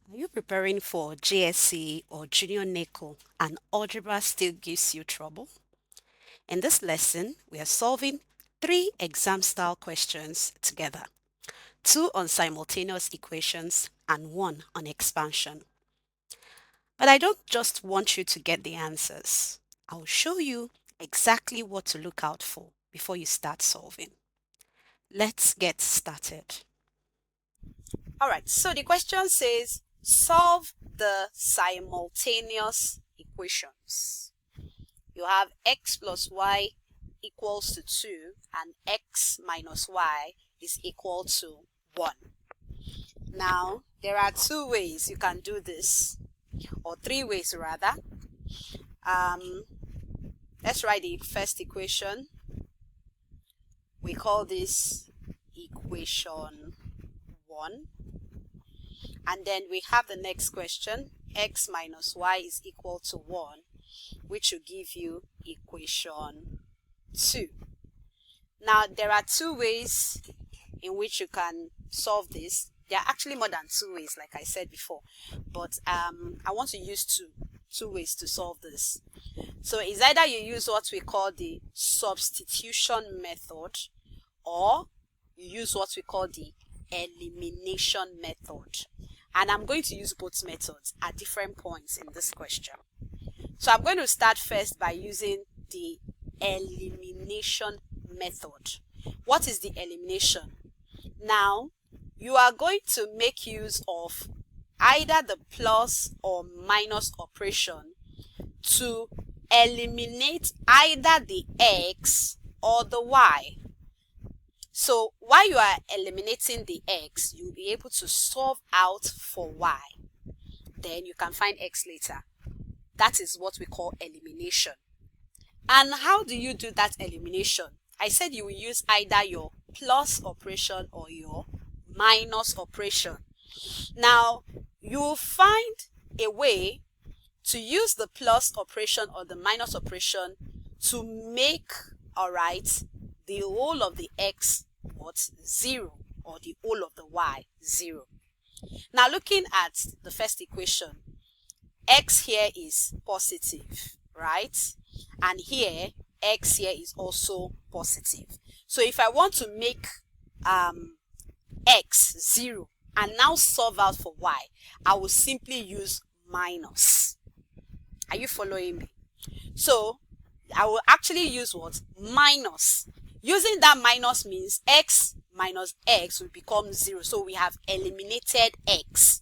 Are you preparing for JSCE or Junior NECO and algebra still gives you trouble? In this lesson, we are solving 3 exam-style questions together, 2 on simultaneous equations and 1 on expansion. But I don't just want you to get the answers. I'll show you exactly what to look out for before you start solving. Let's get started. Alright, so the question says, solve the simultaneous equations. You have x plus y equals to 2 and x minus y is equal to 1. Now, there are 2 ways you can do this, or 3 ways rather. Let's write the first equation. We call this equation 1. And then we have the next question, x minus y is equal to 1, which will give you equation 2. Now, there are 2 ways in which you can solve this. There are actually more than 2 ways, like I said before, but I want to use two ways to solve this. So it's either you use what we call the substitution method, or you use what we call the elimination method. And I'm going to use both methods at different points in this question. So I'm going to start first by using the elimination method. What is the elimination? Now, you are going to make use of either the plus or minus operation to eliminate either the x or the y. So while you are eliminating the x, you'll be able to solve out for y. Then you can find x later. That is what we call elimination. And how do you do that elimination? I said you will use either your plus operation or your minus operation. Now, you will find a way to use the plus operation or the minus operation to make, the whole of the x what 0 or the whole of the y 0. Now, looking at the first equation, x here is positive, right? And here x here is also positive. So if I want to make x 0 and now solve out for y, I will simply use minus. Are you following me? So I will actually use what? Minus. Using that minus means x minus x will become 0. So we have eliminated x.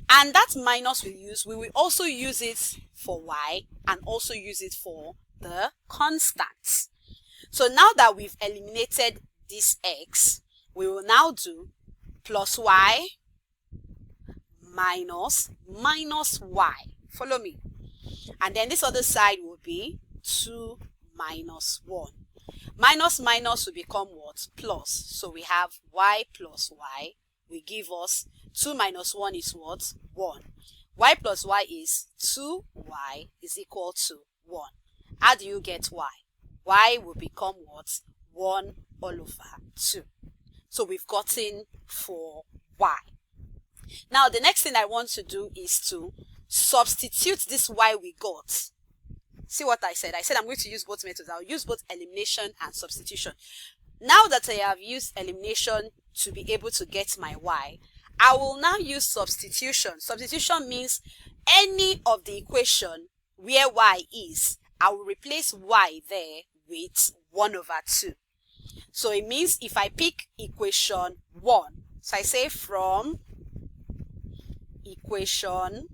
And that minus we will also use it for y and also use it for the constants. So now that we've eliminated this x, we will now do plus y minus y. Follow me. And then this other side will be 2 minus 1. Minus minus will become what? Plus. So we have y plus y will give us 2 minus 1 is what? 1. Y plus y is 2y is equal to 1. How do you get y? Y will become what? 1 all over 2. So we've gotten for y. Now the next thing I want to do is to substitute this y we got. See what I said? I said I'm going to use both methods. I'll use both elimination and substitution. Now that I have used elimination to be able to get my y, I will now use substitution. Substitution means any of the equation where y is, I will replace y there with 1 over 2. So it means if I pick equation 1, so I say from equation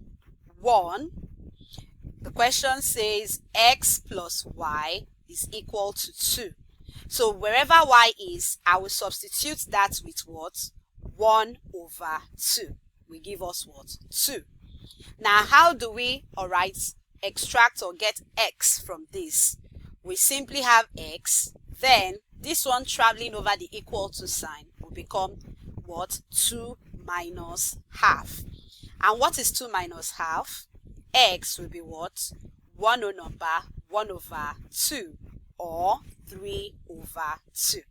1, the question says x plus y is equal to 2. So wherever y is, I will substitute that with what? 1 over 2. We give us what? 2. Now, how do we, extract or get x from this? We simply have x, then this one traveling over the equal to sign will become what? 2 minus half. And what is 2 minus half? X will be what? 1 over 2 or 3 over 2.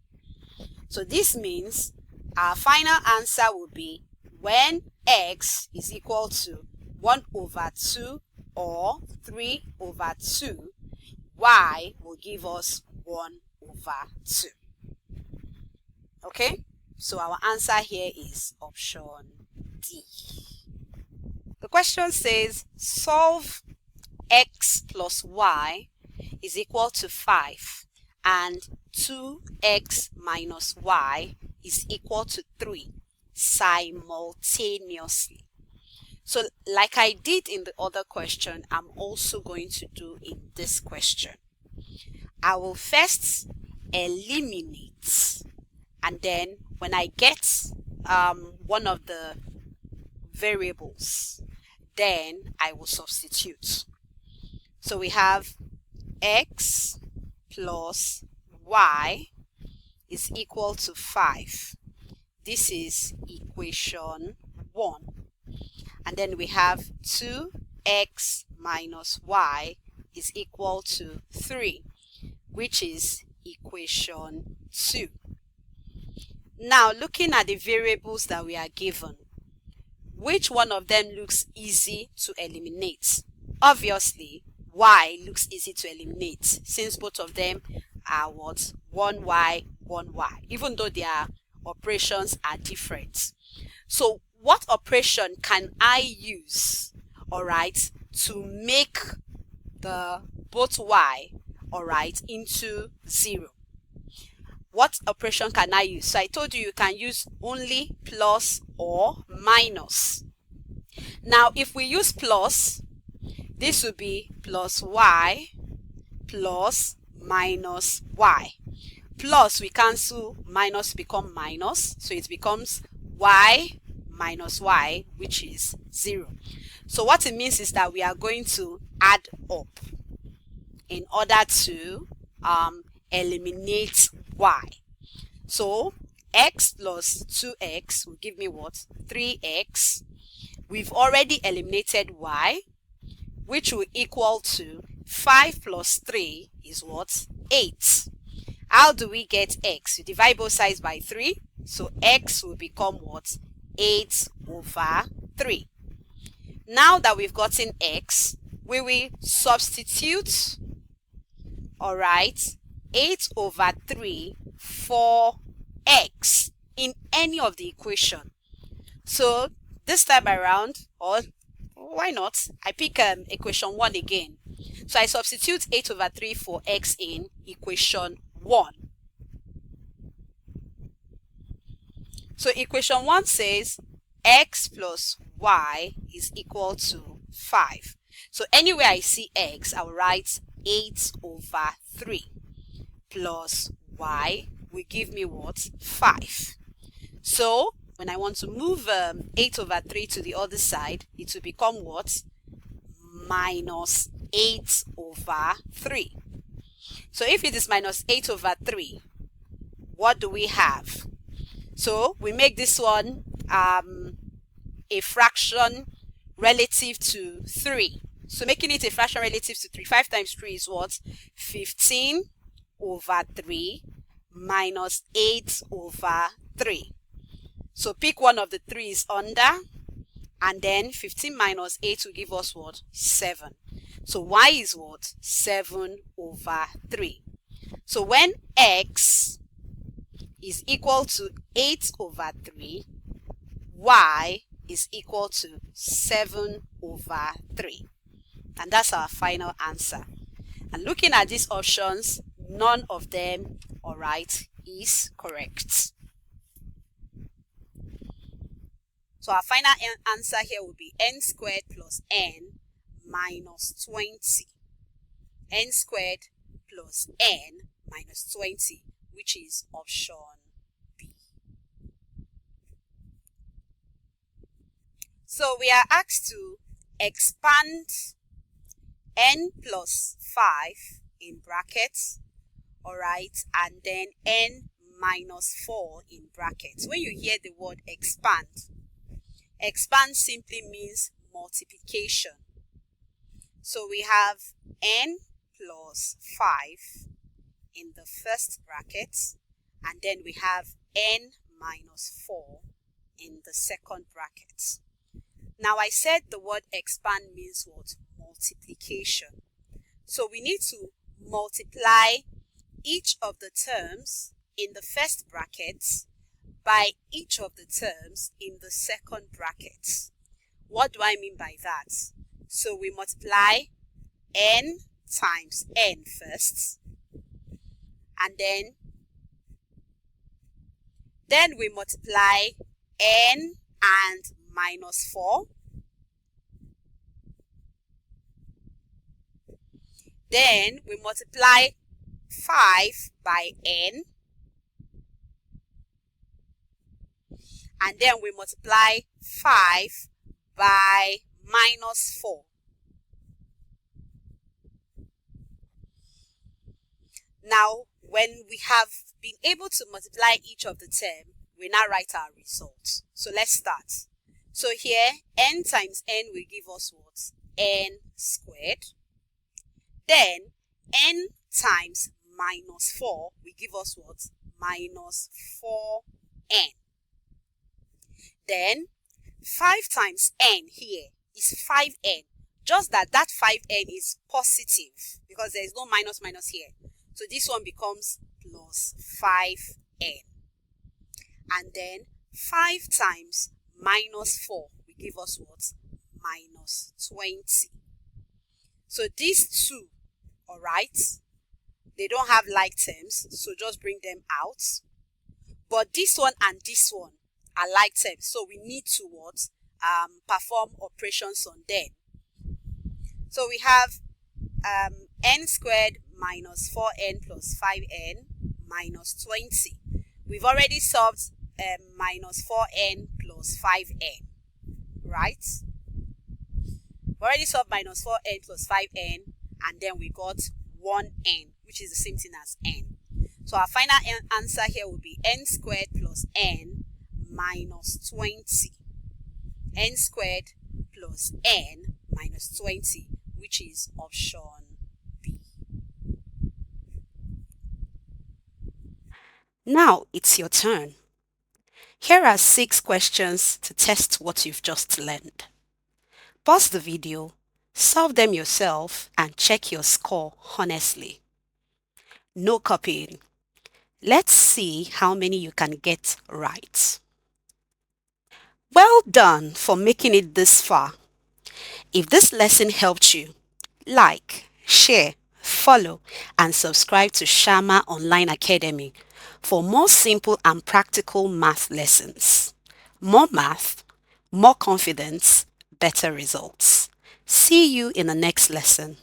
So this means our final answer will be when x is equal to 1 over 2 or 3 over 2, y will give us 1 over 2. Okay, so our answer here is option D. The question says solve x plus y is equal to 5 and 2x minus y is equal to 3 simultaneously. So like I did in the other question, I'm also going to do in this question. I will first eliminate, and then when I get one of the variables, then I will substitute. So we have x plus y is equal to 5. This is equation 1. And then we have 2x minus y is equal to 3, which is equation 2. Now, looking at the variables that we are given, which one of them looks easy to eliminate? Obviously, y looks easy to eliminate since both of them are what? 1y, 1y, even though their operations are different. So what operation can I use, alright, to make the both y, alright, into 0? What operation can I use? So I told you can use only plus or minus. Now if we use plus, this will be plus y plus minus y. Plus we cancel, minus become minus, so it becomes y minus y, which is 0. So what it means is that we are going to add up in order to eliminate y. So x plus 2x will give me what? 3x. We've already eliminated y, which will equal to 5 plus 3 is what? 8. How do we get x? You divide both sides by 3, so x will become what? 8 over 3. Now that we've gotten x, we will substitute, alright, 8 over 3 for x in any of the equation. So this time around, or why not, I pick equation 1 again. So I substitute 8 over 3 for x in equation 1. So equation 1 says x plus y is equal to 5. So anywhere I see x, I'll write 8 over 3 plus y will give me what? 5. So when I want to move 8 over 3 to the other side, it will become what? Minus 8 over 3. So if it is minus 8 over 3, what do we have? So we make this one a fraction relative to 3. So making it a fraction relative to 3, 5 times 3 is what? 15 over 3 minus 8 over 3. So pick one of the 3's under, and then 15 minus 8 will give us what? 7. So y is what? 7 over 3. So when x is equal to 8 over 3, y is equal to 7 over 3. And that's our final answer. And looking at these options, none of them, alright, is correct. So our final answer here will be n squared plus n minus 20. N squared plus n minus 20, which is option B. So we are asked to expand n plus 5 in brackets, alright, and then n minus 4 in brackets. When you hear the word expand, expand simply means multiplication. So we have n plus 5 in the first bracket, and then we have n minus 4 in the second bracket. Now I said the word expand means what? Multiplication. So we need to multiply each of the terms in the first bracket by each of the terms in the second bracket. What do I mean by that? So we multiply n times n first, and then we multiply n and minus 4. Then we multiply 5 by n. And then we multiply 5 by minus 4. Now, when we have been able to multiply each of the term, we now write our results. So let's start. So here, n times n will give us what? N squared. Then, n times minus 4 will give us what? Minus 4n. Then, 5 times n here is 5n. Just that 5n is positive because there is no minus here. So this one becomes plus 5n. And then 5 times minus 4 will give us what? Minus 20. So these two, alright, they don't have like terms, so just bring them out. But this one and this one are like terms, so we need to what? Perform operations on them. So we have n squared minus 4n plus 5n minus 20. We've already solved minus 4n plus 5n, right? We've already solved minus 4n plus 5n, and then we got 1n, which is the same thing as n. So our final answer here will be n squared plus n minus 20. N squared plus n minus 20, which is option B. Now it's your turn. Here are 6 questions to test what you've just learned. Pause the video, solve them yourself, and check your score honestly. No copying. Let's see how many you can get right. Well done for making it this far. If this lesson helped you, like, share, follow, and subscribe to Shammah Online Academy for more simple and practical math lessons. More math, more confidence, better results. See you in the next lesson.